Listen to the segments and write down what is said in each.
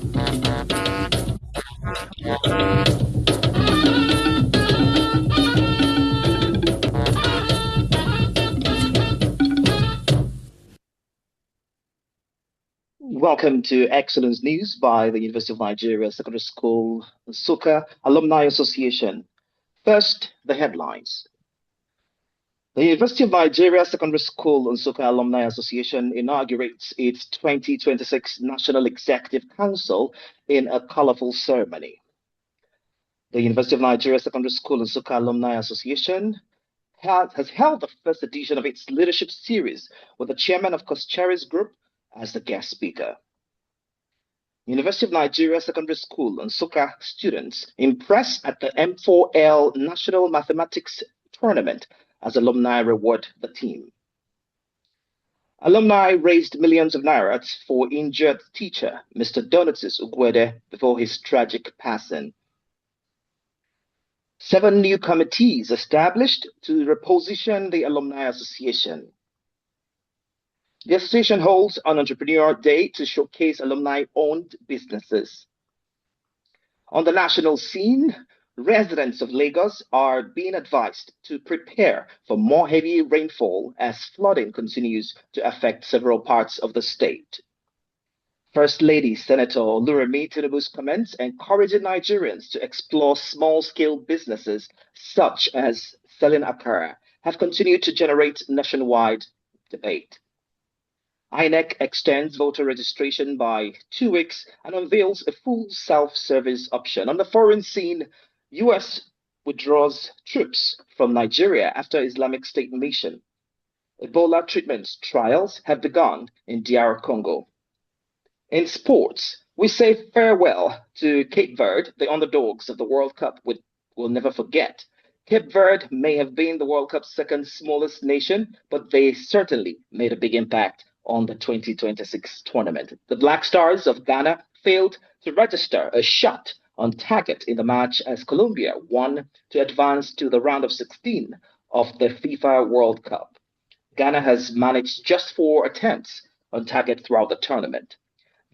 Welcome to Excellence News by the University of Nigeria Secondary School Nsukka Alumni Association. First, the headlines. The University of Nigeria Secondary School Nsukka Alumni Association inaugurates its 2026 National Executive Council in a colorful ceremony. The University of Nigeria Secondary School Nsukka Alumni Association has held the first edition of its leadership series with the chairman of Koscheri's Group as the guest speaker. University of Nigeria Secondary School Nsukka students impressed at the M4L National Mathematics Tournament as alumni reward the team. Alumni raised millions of naira for injured teacher Mr. Donatus Ugwede before his tragic passing. 7 new committees established to reposition the Alumni Association. The association holds an Entrepreneur Day to showcase alumni-owned businesses. On the national scene, residents of Lagos are being advised to prepare for more heavy rainfall as flooding continues to affect several parts of the state. First Lady Senator Oluremi Tinubu's comments encouraging Nigerians to explore small-scale businesses such as selling akara have continued to generate nationwide debate. INEC extends voter registration by 2 weeks and unveils a full self-service option. On the foreign scene, U.S. withdraws troops from Nigeria after Islamic State mission. Ebola treatment trials have begun in DR Congo. In sports, we say farewell to Cape Verde, the underdogs of the World Cup we'll never forget. Cape Verde may have been the World Cup's second smallest nation, but they certainly made a big impact on the 2026 tournament. The Black Stars of Ghana failed to register a shot on target in the match as Colombia won to advance to the round of 16 of the FIFA World Cup. Ghana has managed just 4 attempts on target throughout the tournament.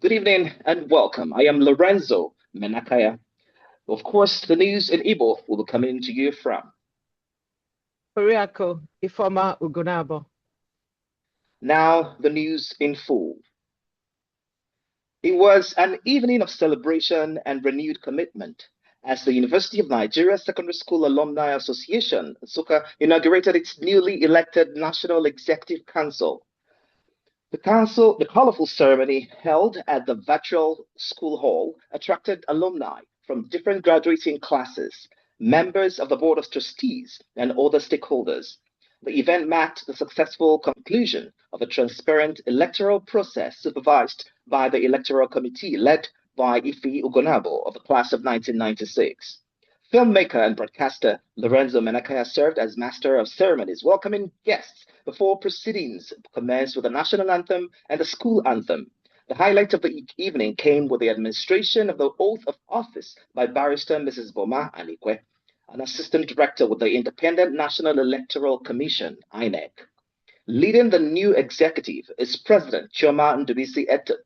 Good evening and welcome. I am Lorenzo Menakaya. Of course, the news in Igbo will be coming to you from Oriako Ifoma Ugonabo. Now, the news in full. It was an evening of celebration and renewed commitment as the University of Nigeria Secondary School Alumni Association, Nsukka, inaugurated its newly elected National Executive Council. The colorful ceremony held at the virtual school hall attracted alumni from different graduating classes, members of the Board of Trustees, and other stakeholders. The event marked the successful conclusion of a transparent electoral process supervised by the Electoral Committee led by Ife Ugonabo of the class of 1996. Filmmaker and broadcaster Lorenzo Menakaya served as master of ceremonies, welcoming guests before proceedings commenced with the national anthem and the school anthem. The highlight of the evening came with the administration of the oath of office by Barrister Mrs. Boma Anikwe, an assistant director with the Independent National Electoral Commission, INEC. Leading the new executive is President Chioma Ndubisi Etuk,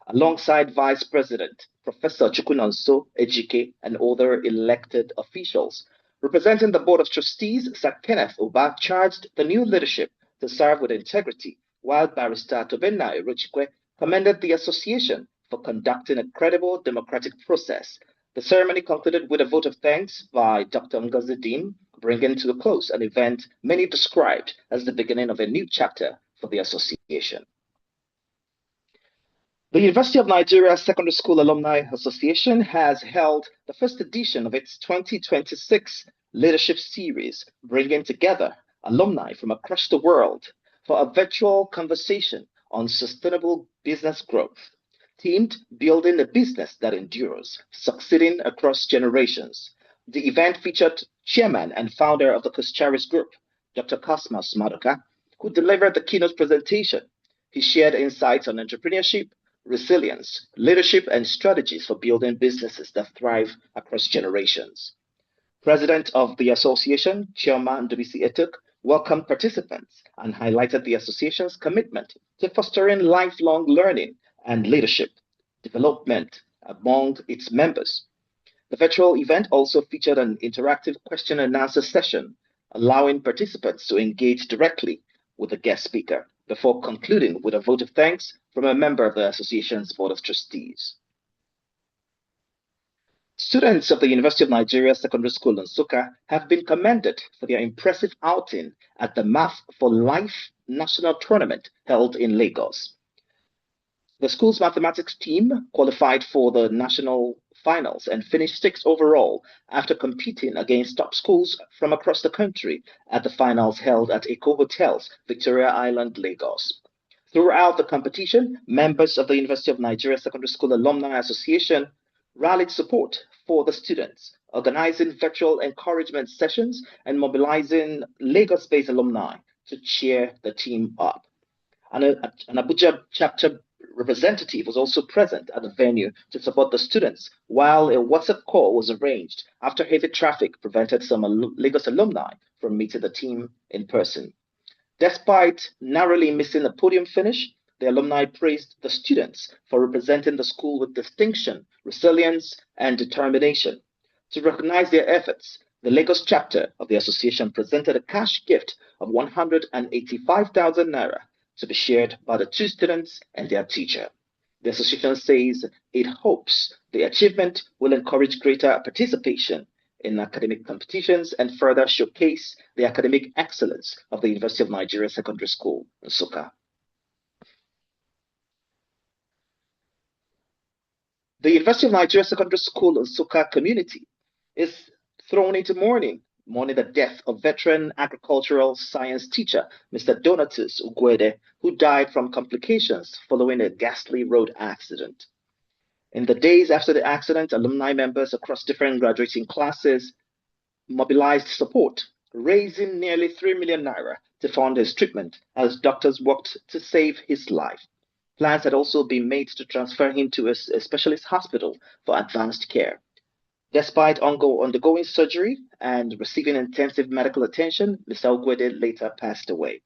alongside Vice President Professor Chukwunonso Ejike and other elected officials. Representing the Board of Trustees, Sir Kenneth Uba charged the new leadership to serve with integrity, while Barrister Tobenna Erochikwe commended the association for conducting a credible democratic process. The ceremony concluded with a vote of thanks by Dr. Ngozi Dim, bringing to a close an event many described as the beginning of a new chapter for the association. The University of Nigeria Secondary School Alumni Association has held the first edition of its 2026 Leadership Series, bringing together alumni from across the world for a virtual conversation on sustainable business growth, themed Building a Business That Endures, Succeeding Across Generations. The event featured chairman and founder of the Koscheri's Group, Dr. Cosmas Madoka, who delivered the keynote presentation. He shared insights on entrepreneurship, resilience, leadership, and strategies for building businesses that thrive across generations. President of the association, Chioma Ndubisi Etuk, welcomed participants and highlighted the association's commitment to fostering lifelong learning and leadership development among its members. The virtual event also featured an interactive question and answer session, allowing participants to engage directly with the guest speaker before concluding with a vote of thanks from a member of the association's board of trustees. Students of the University of Nigeria Secondary School in Nsukka have been commended for their impressive outing at the Math for Life National Tournament held in Lagos. The school's mathematics team qualified for the national finals and finished sixth overall after competing against top schools from across the country at the finals held at Eco Hotels, Victoria Island, Lagos. Throughout the competition, members of the University of Nigeria Secondary School Alumni Association rallied support for the students, organizing virtual encouragement sessions and mobilizing Lagos based alumni to cheer the team up. An Abuja chapter representative was also present at the venue to support the students, while a WhatsApp call was arranged after heavy traffic prevented some Lagos alumni from meeting the team in person. Despite narrowly missing a podium finish, the alumni praised the students for representing the school with distinction, resilience, and determination. To recognize their efforts, the Lagos chapter of the association presented a cash gift of 185,000 naira to be shared by the two students and their teacher. The association says it hopes the achievement will encourage greater participation in academic competitions and further showcase the academic excellence of the University of Nigeria Secondary School in Nsukka. The University of Nigeria Secondary School in Nsukka community is thrown into mourning the death of veteran agricultural science teacher Mr. Donatus Ugwede, who died from complications following a ghastly road accident. In the days after the accident, alumni members across different graduating classes mobilized support, raising nearly 3 million naira to fund his treatment as doctors worked to save his life. Plans had also been made to transfer him to a specialist hospital for advanced care. Despite undergoing surgery and receiving intensive medical attention, Mr. Ogwede later passed away.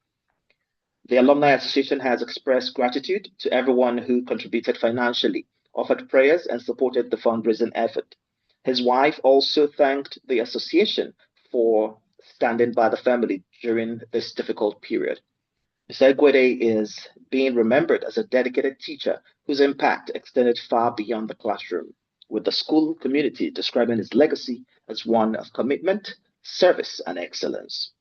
The Alumni Association has expressed gratitude to everyone who contributed financially, offered prayers, and supported the fundraising effort. His wife also thanked the association for standing by the family during this difficult period. Mr. Egwede is being remembered as a dedicated teacher whose impact extended far beyond the classroom, with the school community describing his legacy as one of commitment, service, and excellence.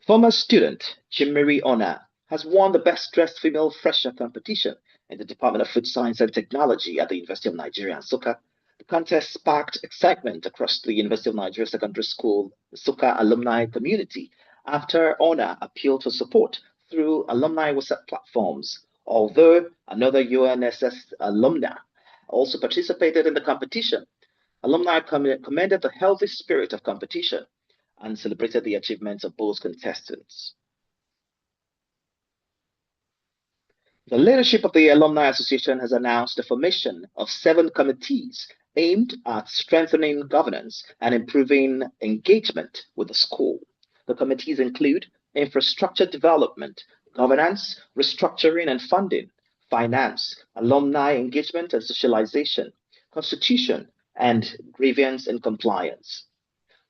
Former student Chimiri Ona has won the Best Dressed Female Fresher competition in the Department of Food Science and Technology at the University of Nigeria, Nsukka. The contest sparked excitement across the University of Nigeria Secondary School Nsukka alumni community after Ona appealed for support through alumni WhatsApp platforms. Although another UNSS alumna also participated in the competition, alumni commended the healthy spirit of competition and celebrated the achievements of both contestants. The leadership of the Alumni Association has announced the formation of 7 committees aimed at strengthening governance and improving engagement with the school. The committees include infrastructure development, governance, restructuring and funding, finance, alumni engagement and socialization, constitution, and grievance and compliance.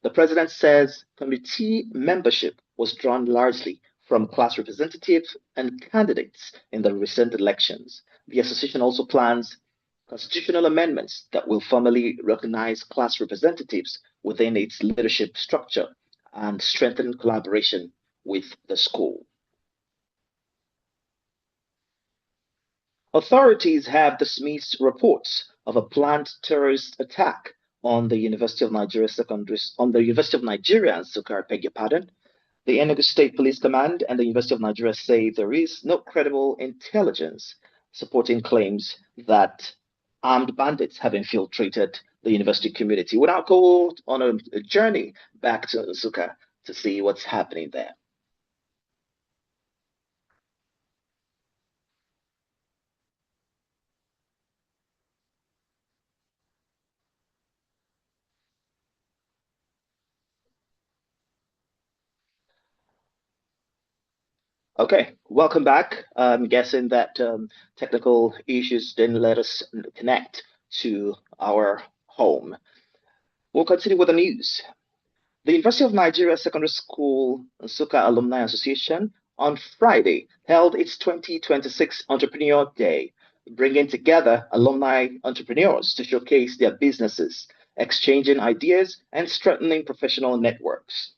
The president says committee membership was drawn largely from class representatives and candidates in the recent elections. The association also plans constitutional amendments that will formally recognize class representatives within its leadership structure and strengthen collaboration with the school. Authorities have dismissed reports of a planned terrorist attack on the University of Nigeria on the University of Nigeria and Sukar, beg your pardon. The Enugu State Police Command and the University of Nigeria say there is no credible intelligence supporting claims that armed bandits have infiltrated the university community. We'll now go on a journey back to Nsukka to see what's happening there. Okay, welcome back. I'm guessing that technical issues didn't let us connect to our home. We'll continue with the news. The University of Nigeria Secondary School Nsukka Alumni Association on Friday held its 2026 Entrepreneur Day, bringing together alumni entrepreneurs to showcase their businesses, exchanging ideas, and strengthening professional networks.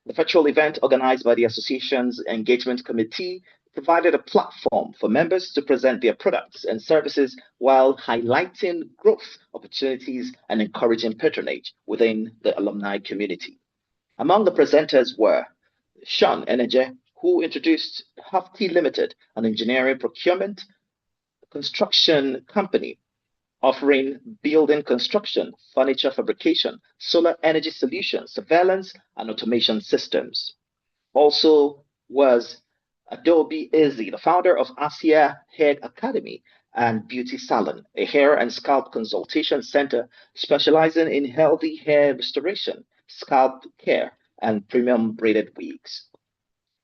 The virtual event, organized by the association's engagement committee, provided a platform for members to present their products and services while highlighting growth opportunities and encouraging patronage within the alumni community. Among the presenters were Sean Eneje, who introduced Hafti Limited, an engineering procurement construction company offering building construction, furniture fabrication, solar energy solutions, surveillance, and automation systems. Also was Adobe Izzy, the founder of Asia Hair Academy and Beauty Salon, a hair and scalp consultation center specializing in healthy hair restoration, scalp care, and premium braided wigs.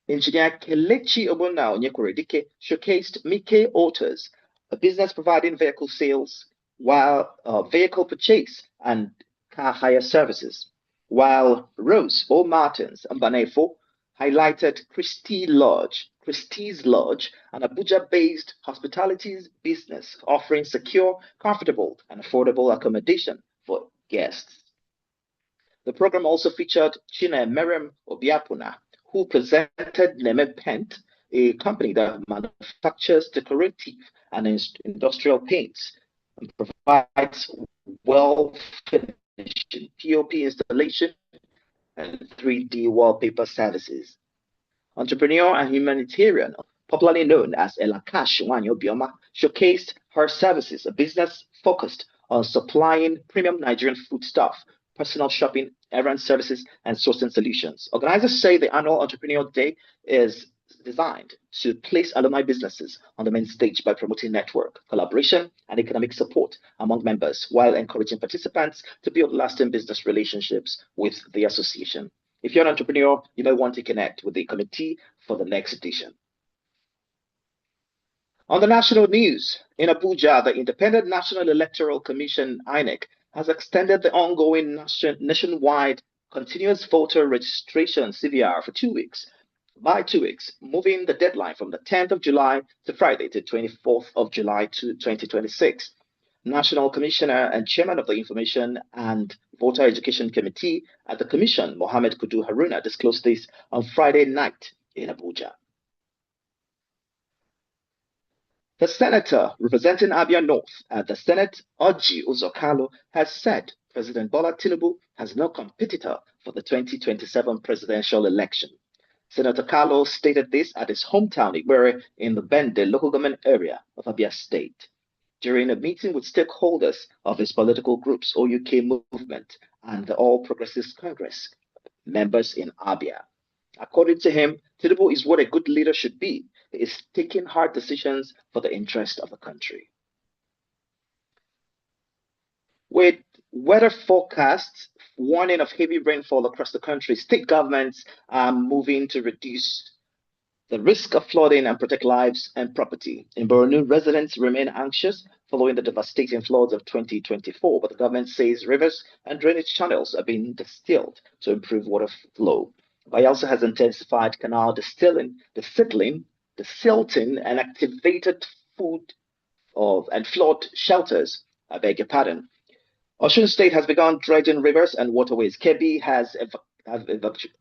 Engineer Kelechi Ogbonna Onyekuredike showcased Mike Autos, a business providing vehicle sales, while vehicle purchase and car hire services, while Rose O. Martins Mbanefo highlighted Christie's Lodge, an Abuja-based hospitality business offering secure, comfortable, and affordable accommodation for guests. The program also featured Chine Merem Obiapuna, who presented Neme Paint, a company that manufactures decorative and industrial paints and provides well finished POP installation and 3D wallpaper services. Entrepreneur and humanitarian, popularly known as Elakash Wanyo Bioma, showcased her services, a business focused on supplying premium Nigerian foodstuff, personal shopping, errand services, and sourcing solutions. Organizers say the annual Entrepreneur Day is designed to place alumni businesses on the main stage by promoting network, collaboration, and economic support among members while encouraging participants to build lasting business relationships with the association. If you're an entrepreneur, you may want to connect with the committee for the next edition. On the national news, in Abuja, the Independent National Electoral Commission (INEC) has extended the ongoing nationwide continuous voter registration CVR for 2 weeks by 2 weeks, moving the deadline from the 10th of July to Friday, the 24th of July to 2026. National Commissioner and Chairman of the Information and Voter Education Committee at the Commission, Mohammed Kudu Haruna, disclosed this on Friday night in Abuja. The senator representing Abia North at the Senate, Oji Uzokalo, has said President Bola Tinubu has no competitor for the 2027 presidential election. Senator Carlo stated this at his hometown, Igbere, in the Bende local government area of Abia State, during a meeting with stakeholders of his political groups, OUK Movement and the All Progressives Congress members in Abia. According to him, Tinubu is what a good leader should be. He is taking hard decisions for the interest of the country. With weather forecasts warning of heavy rainfall across the country, state governments are moving to reduce the risk of flooding and protect lives and property. In Borno, residents remain anxious following the devastating floods of 2024, but the government says rivers and drainage channels are being distilled to improve water flow. Bayelsa has intensified canal desilting, and activated food and flood shelters. I beg your pardon. Osun State has begun dredging rivers and waterways. Kebbi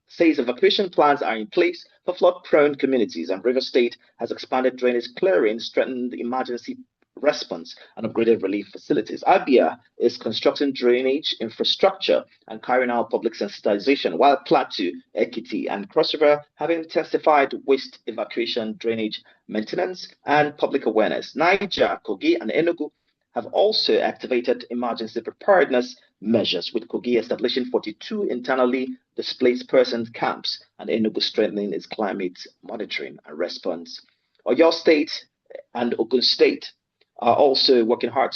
says evacuation plans are in place for flood-prone communities, and River State has expanded drainage clearing, strengthened emergency response, and upgraded relief facilities. Abia is constructing drainage infrastructure and carrying out public sensitization, while Plateau, Ekiti, and Cross River have intensified waste evacuation, drainage maintenance, and public awareness. Niger, Kogi, and Enugu have also activated emergency preparedness measures, with Kogi establishing 42 internally displaced persons camps and Enugu strengthening its climate monitoring and response. Oyo State and Ogun State are also working hard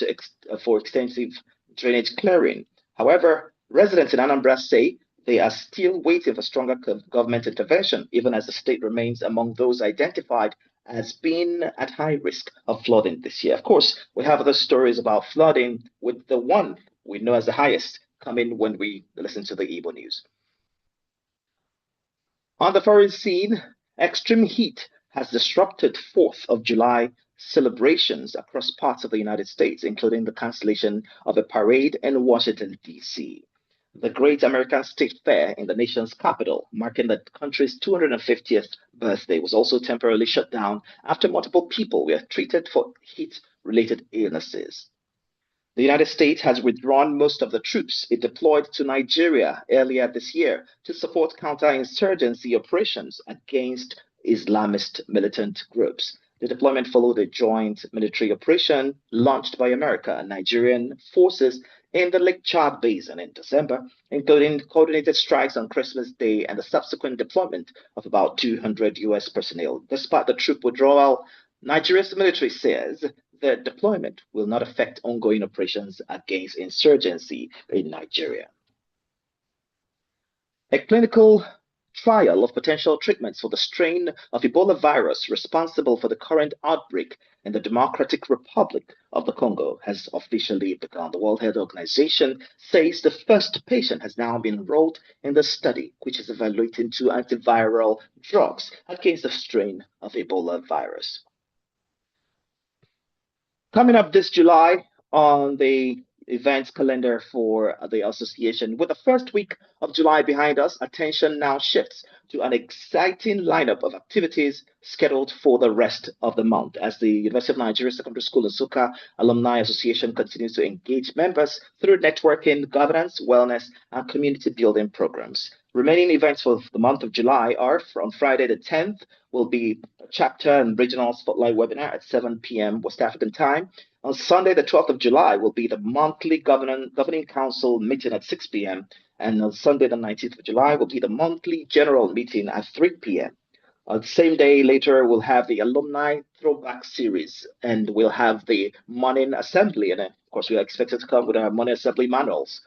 for extensive drainage clearing. However, residents in Anambra say They are still waiting for stronger government intervention, even as the state remains among those identified as being at high risk of flooding this year. Of course, we have other stories about flooding, with the one we know as the highest coming when we listen to the Igbo news. On the foreign scene, extreme heat has disrupted 4th of July celebrations across parts of the United States, including the cancellation of a parade in Washington, D.C. The Great American State Fair in the nation's capital, marking the country's 250th birthday, was also temporarily shut down after multiple people were treated for heat-related illnesses. The United States has withdrawn most of the troops it deployed to Nigeria earlier this year to support counterinsurgency operations against Islamist militant groups. The deployment followed a joint military operation launched by America and Nigerian forces in the Lake Chad Basin in December, including coordinated strikes on Christmas Day and the subsequent deployment of about 200 U.S. personnel. Despite the troop withdrawal, Nigeria's military says the deployment will not affect ongoing operations against insurgency in Nigeria. A clinical trial of potential treatments for the strain of Ebola virus responsible for the current outbreak in the Democratic Republic of the Congo has officially begun. The World Health Organization says the first patient has now been enrolled in the study, which is evaluating two antiviral drugs against the strain of Ebola virus. Coming up this July on the events calendar for the association, with the first week of July behind us, attention now shifts to an exciting lineup of activities scheduled for the rest of the month as the University of Nigeria Secondary School Nsukka Alumni Association continues to engage members through networking, governance, wellness, and community building programs. Remaining events for the month of July are on Friday the 10th will be a chapter and regional spotlight webinar at 7 p.m. West African time. On Sunday the 12th of July will be the monthly governing council meeting at 6 p.m. And on Sunday the 19th of July will be the monthly general meeting at 3 p.m. On the same day later, we'll have the alumni throwback series and we'll have the morning assembly. And of course, we are expected to come with our morning assembly manuals.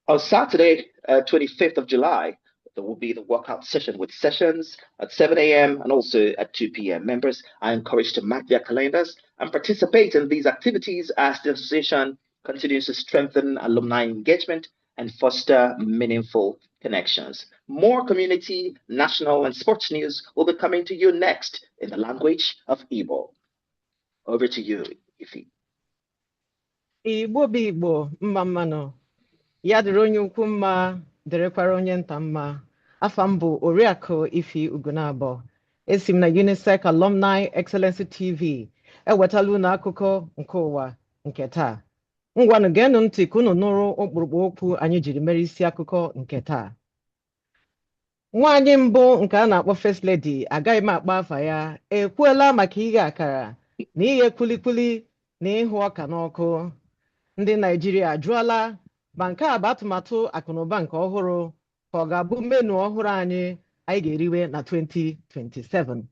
On Saturday, 25th of July, there will be the workout session with sessions at 7 a.m. and also at 2 p.m. Members are encouraged to mark their calendars and participate in these activities as the association continues to strengthen alumni engagement and foster meaningful connections. More community, national, and sports news will be coming to you next in the language of Igbo. Over to you, Ifi. Igbo bụ Igbo mma mmanụ ya dịrị onye ukwu mma dịrịkwara onye nta mma. Afa m bụ Oriakụ Ifi Ugunabo. Esi m na UNISEC Alumni Excellency TV ewetala unu akụkọ nke ụwa nke taa. Ngwanụ geenụ ntị ka unu nụrụ ụkpụrụkpụ okwu anyị jiri mere isi akụkọ nke taa. Nwaanyị mbụ nke a na-akpọ First Lady, agaghị m akpọ afa ya, ekwuela maka ighe akara na ighe kulikuli na ịhụ ọka n'ọkụ. Ndị Naijiria ajụọla ma nke a bụ atụmatụ akụnụba nke ọhụrụ ka ọ ga-abụ menu ọhụrụ anyị ga-eriwe na 2027.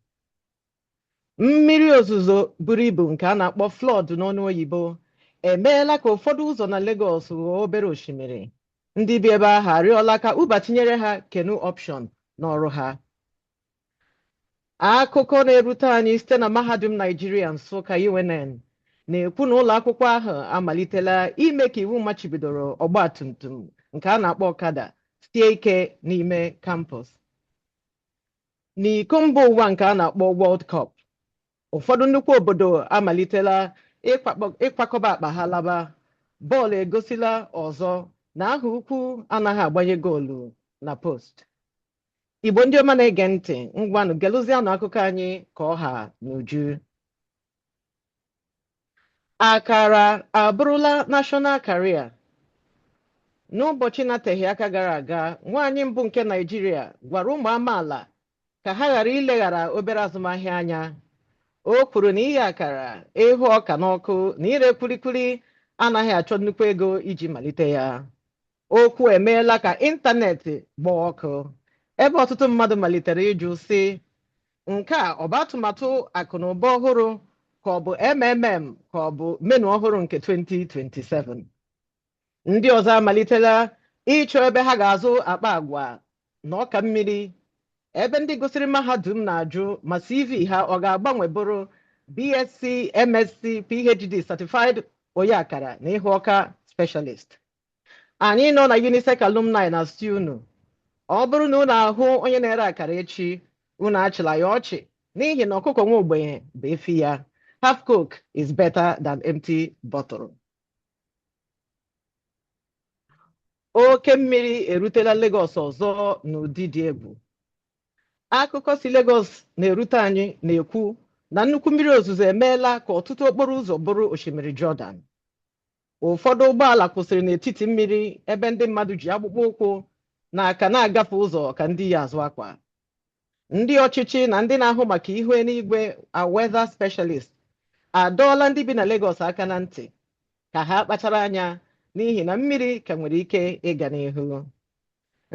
Mmiri ozuzo buru ibu nke a na-akpọ flood n'ọnụ oyibo emeela ka ụfọdụ ụzọ na Lagos ghọọ obere osimiri. Ndị bi ebe ahụ arịọla ka Uber tinyere ha canoe option n'ọrụ ha. Akụkọ na-erute anyị site na Mahadum Nigeria Nsukka UNN na-ekwu na ụlọ akwụkwọ ahụ amalitela ime ka iwu machibidoro ọgba tum tum nke a na-akpọ ọkada sie ike n'ime kampọs. N'iko mba ụwa nke a na-akpọ World Cup, ụfọdụ nnukwu obodo amalitela ịkwakọba akpa ha laba. Bọọlụ egosila ọzọ na aha ukwu anaghị agbanye goolu na post. Igbo ndị ọma na-ege ntị, ngwanụ gelụzianụ akụkọ anyị ka ọha n'uju. Akara abụrụla national career. N'ụbọchị na-ateghị aka gara aga, nwaanyị mbụ nke Naịjirịa gwara ụmụ amaala ka ha ghara ileghara obere azụmahịa anya. O kwuru na ighe akara, ịhụ ọka n'ọkụ na ire kulikuli anaghị achọ nnukwu ego iji malite ya. Okwu emeela ka ịntanetị gbaa ọkụ ebe ọtụtụ mmadụ malitere ịjụ sị, nke a ọ bụ atụmatụ akụnụba ọhụrụ ka ọ bụ MMM ka ọ bụ menu ọhụrụ nke 2027. Ndị ọzọ amalitela ịchọ ebe ha ga-azụ akpa agwa na ọka mmiri, ebe ndị gụsịrị mahadum na-ajụ ma CV ha ọ ga-agbanwe bụrụ BSc, MSc, PhD certified onye akara na ịhụ ọka specialist. Anyị nọ na UNISEC alumni na-asị unu, ọ bụrụ na unu ahụ onye na-ere akara echi, unu achịla ya ọchị, n'ihi na ọkụkọ nwa ogbenye bụ efi ya. Half coke is better than empty bottle. Oke mmiri erutela Lagos ọzọ n'ụdị dị egwu. Akụkọ si Lagos na-erute anyị na-ekwu na nnukwu mmiri ozuzo emeela ka ọtụtụ okporo ụzọ bụrụ osimiri Jordan. Ụfọdụ ụgbọala kwụsịrị n'etiti mmiri ebe ndị mmadụ ji akpụkpọ ụkwụ na aka na-agafe ụzọ ka ndị ya azụ akwa. Ndị ọchịchị na ndị na-ahụ maka ihu eluigwe a weather specialist adọọla ndị bi na Lagos aka na ntị ka ha kpachara anya n'ihi na mmiri ka nwere ike ịga n'ihu.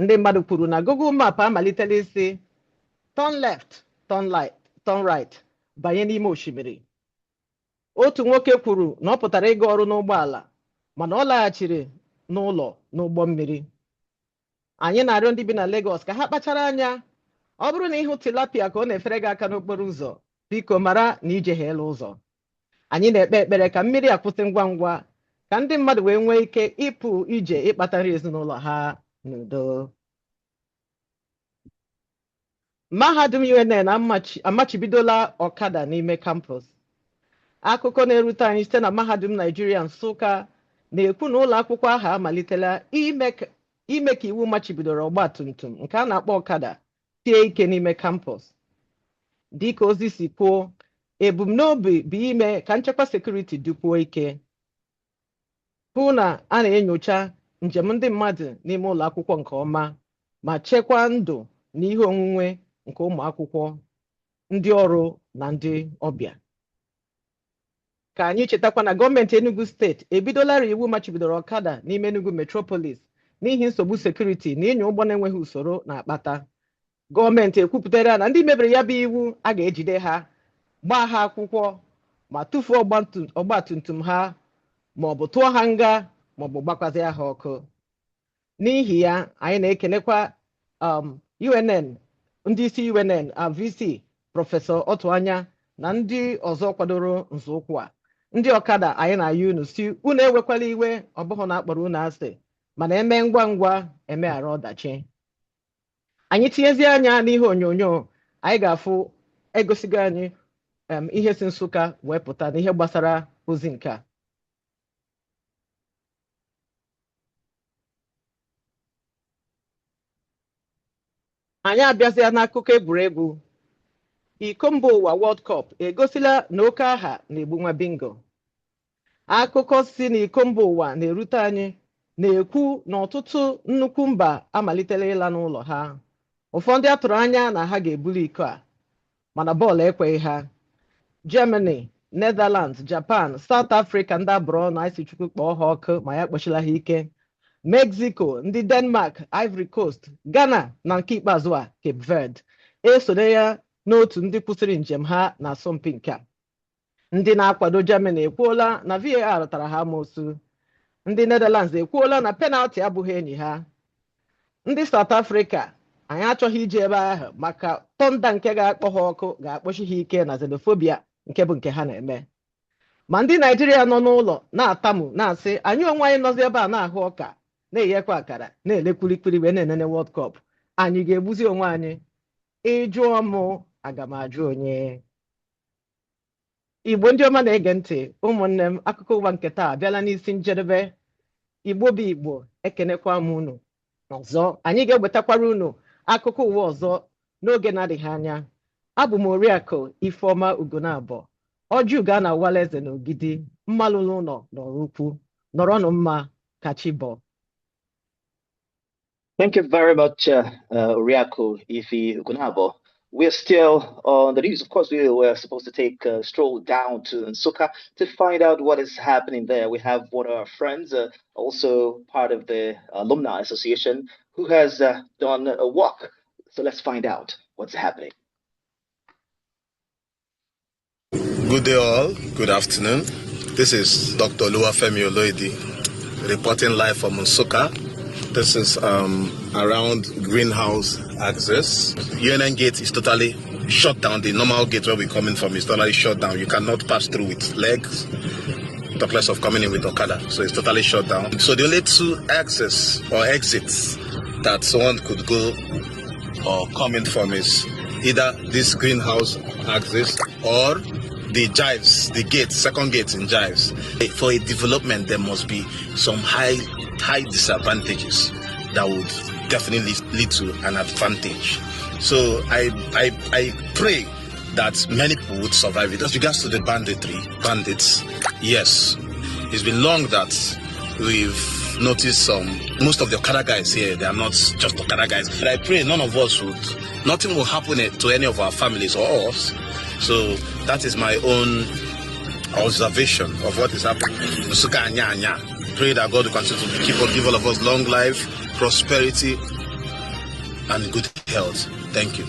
Ndị mmadụ kwuru na Google Map amalitela isi turn left, turn right, banye n'ime osimiri. Otu nwoke kwuru na ọ pụtara ịga ọrụ n'ụgbọala mana ọ laghachiri n'ụlọ n'ụgbọ mmiri. Anyị na-arịọ ndị bi na Lagos ka ha kpachara anya. Ọ bụrụ na ịhụ tilapia ka ọ na-efere gị aka n'okporo ụzọ, biko mara na ijehela ụzọ. Anyị na-ekpe ekpere ka mmiri akwụsị ngwa ngwa ka ndị mmadụ wee nwee ike ịpụ ije ịkpata nri ezinụlọ ha n'udo. Mahadum UNN amachibidola ọkada n'ime kampọs. Akụkọ na-erute anyị site na Mahadum Naijiria Nsụka na-ekwu na ụlọ akwụkwọ ahụ amalitela ime ka iwu machibidoro ọgbatumtum nke a na-akpọ ọkada tie ike n'ime kampọs. Dịka ozi si kwuo, ebumnobi bụ ime ka nchekwa sekuriti dịkwuo ike, hụ na a na-enyocha njem ndị mmadụ n'ime ụlọ akwụkwọ nke ọma ma chekwaa ndụ na ihe onwunwe nke ụmụ akwụkwọ, ndị ọrụ na ndị ọbịa. Ka anyị chetakwa na gọọmenti Enugu steeti ebidolara iwu machibidoro ọkada n'ime Enugu metropolis n'ihi nsogbu sekuriti na ịnya ụgbọ na-enweghị usoro na-akpata. Gọọmenti ekwupụtara na ndị mebiri ya bụ iwu a ga-ejide ha, gbaa ha akwụkwọ ma tụfuo ọgbatumtum ha ma ọ bụ tụọ ha nga ma ọ bụ gbakwazie ha ọkụ. N'ihi ya, anyị na-ekenekwa UNN, ndị isi UNN, VC prọfesọ Otuanya na ndị ọzọ kwadoro nzọụkwụ a. Ndị ọkada, anyị na-ayọ unu si unu ewekwala iwe, ọ bụghị na akpọrọ unu asị, mana eme ngwa ngwa emeghara ọdachi. Anyị tinyezie anya n'ihe onyonyo, anyị ga-afụ egosigo anyị ihe si Nsụka wee pụta n'ihe gbasara ozi nke a. Anyị abịazịa n'akụkọ egwuregwu. Iko mba ụwa World Cup egosila na oke aha na-egbu nwa bingo. Akụkọ si na iko mba ụwa na-erute anyị na-ekwu na ọtụtụ nnukwu mba amalitela ịla n'ụlọ ha. Ụfọdụ atụrụ anya na ha ga-ebuli iko a, mana bọọlụ ekweghị ha. Germany, Netherlands, Japan, South Africa ndị abụrụ na isi chukwu kpọọ ha ọkụ ma ya kpochila ha ike. Mexico, ndị Denmark, Ivory Coast, Ghana na nke ikpeazụ a Cape Verde esonye ya n'otu ndị kwụsịrị njem ha na asọmpi nke a. Ndị na-akwado Germany ekwuola na VAR tara ha amoosu. Ndị Netherlands ekwuola na penalti abụghị enyi ha. Ndị South Africa, anyị achọghị ije ebe ahụ maka tọnda nke ga-akpọ ha ọkụ ga-akpọchi ha ike na xenophobia nke bụ nke ha na-eme. Ma ndị Naijiria nọ n'ụlọ na-atamu na-asị anyị onwe anyị nọzi ebe a na-ahụ ọka, na-eghekwa akara, na-ele kwilikwili wee na-enene World Cup. Anyị ga-egbuzi onwe anyị? Ịjụọ mụ, aga m ajụ onye. Igbo ndị ọma na-ege ntị, ụmụnne m, akụkọ ụwa nke taa abịala n'isi njedebe. Igbo bụ Igbo, ekenekwa m unu ọzọ. Anyị ga-ewetakwara unu akụkọ ụwa ọzọ n'oge na-adịghị anya. Abụ m Oriakụ Ifeọma Ugonabọ, ọjị ugo a na-awala eze n'ogidi, mmalụlụ ụlọ n'ọrụ ukwu. Nọrọnụ mma, kachibọ. Thank you very much, Oriako Ifi Ugunabo. We're still on the news. Of course, we were supposed to take a stroll down to Nsukka to find out what is happening there. We have one of our friends, also part of the Alumni Association, who has done a walk. So let's find out what's happening. Good day all, good afternoon. This is Dr. Oluwafemi Oloidi reporting live from Nsukka, This is around greenhouse access. UNN gate is totally shut down. The normal gate where we're coming from is totally shut down. You cannot pass through with legs, talk less of coming in with Okada. So it's totally shut down. So the only two access or exits that someone could go or come in from is either this greenhouse access or the jives, the gate, second gate in jives. For a development, there must be some high disadvantages that would definitely lead to an advantage. So I pray that many people would survive it. As regards to the bandits, yes, it's been long that we've noticed most of the Okada guys here, they are not just Okada guys. But I pray nothing will happen to any of our families or us. So that is my own observation of what is happening. Pray that God will continue to give all of us long life, prosperity, and good health. Thank you.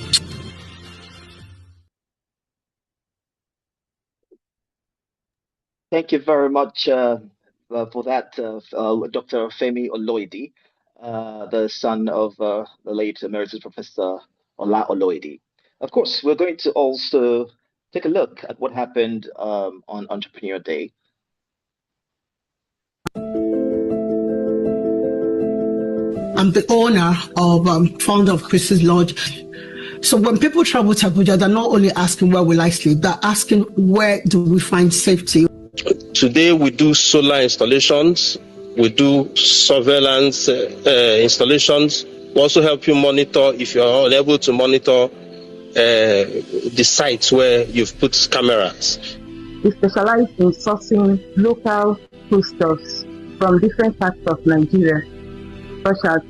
Thank you very much for that, Dr. Femi Oloidi, the son of the late Emeritus Professor Ola Oloidi. Of course, we're going to also take a look at what happened on Entrepreneur Day. I'm the owner of founder of Chris's Lodge. So when people travel to Abuja, they're not only asking where will I sleep, they're asking where do we find safety. Today we do solar installations, we do surveillance installations. We also help you monitor if you're unable to monitor the sites where you've put cameras. We specialize in sourcing local foodstuffs from different parts of Nigeria, such as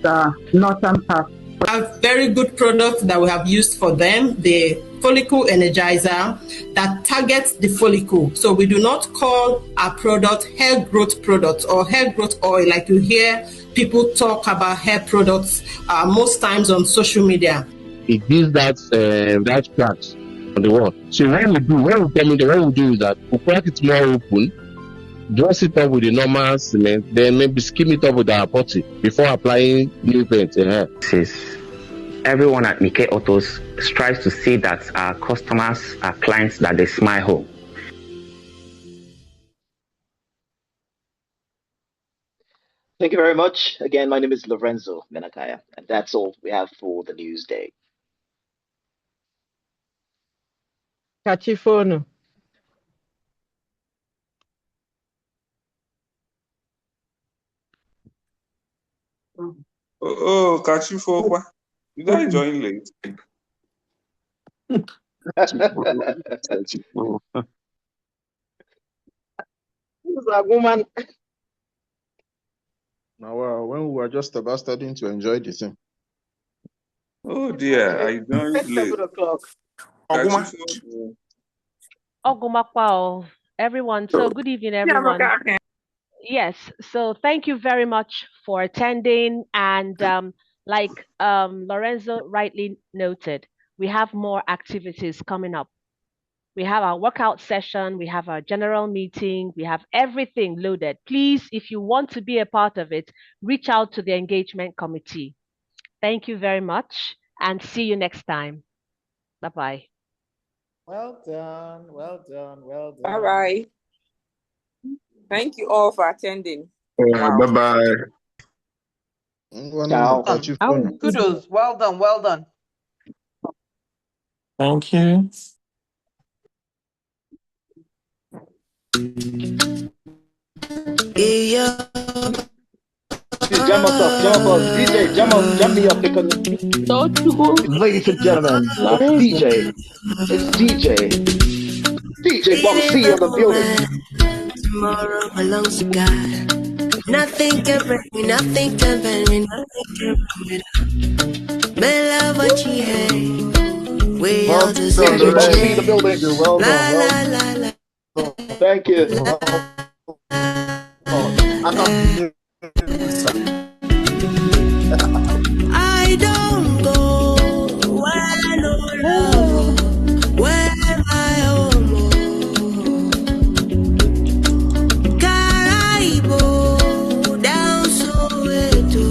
northern part. We have very good products that we have used for them, the follicle energizer that targets the follicle. So we do not call our product hair growth product or hair growth oil like you hear people talk about hair products most times on social media. It gives that scratch on the wall. So when we do is that we crack it more open, dress it up with the normal cement, then maybe skim it up with our putty before applying new paint. Everyone at Nike Autos strives to see that our customers, our clients, that they smile home. Thank you very much. Again, my name is Lorenzo Menakaya, and that's all we have for the news day. Kachifono. Oh, Kachifo. Did I join late? Who's a woman? Now, when we were just about starting to enjoy the thing. Oh dear, I joined late. 7 o'clock. Ogumakwa, everyone. So good evening, everyone. Yes, so thank you very much for attending. And like Lorenzo rightly noted, we have more activities coming up. We have our workout session, we have our general meeting, we have everything loaded. Please, if you want to be a part of it, reach out to the engagement committee. Thank you very much and see you next time. Bye-bye. Well done, well done, well done. Bye-bye. Thank you all for attending. Bye-bye. Kudos. Well done, well done. Thank you. Yeah. Jump up, DJ, jump me up because ladies and gentlemen, it's DJ Boxy in the building. Tomorrow belongs to God. Nothing can break me, nothing can bend me, nothing can bring me down. Bella what you hate. We all deserve DJ Boxy in the building. Well done. Thank you. I don't go where I know love, where my home. Caraibo down Soweto,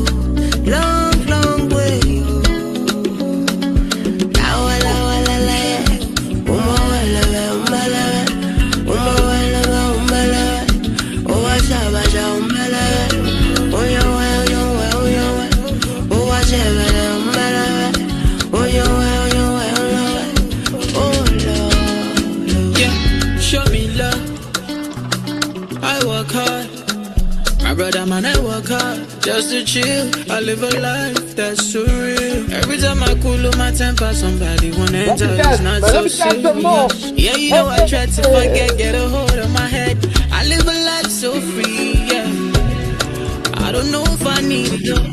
My brother, man, I work hard just to chill. I live a life that's surreal. Every time I cool on my temper, somebody wanna enter. It's not so serious. Yeah, you know I try to forget, get a hold of my head. I live a life so free, yeah. I don't know if I need it,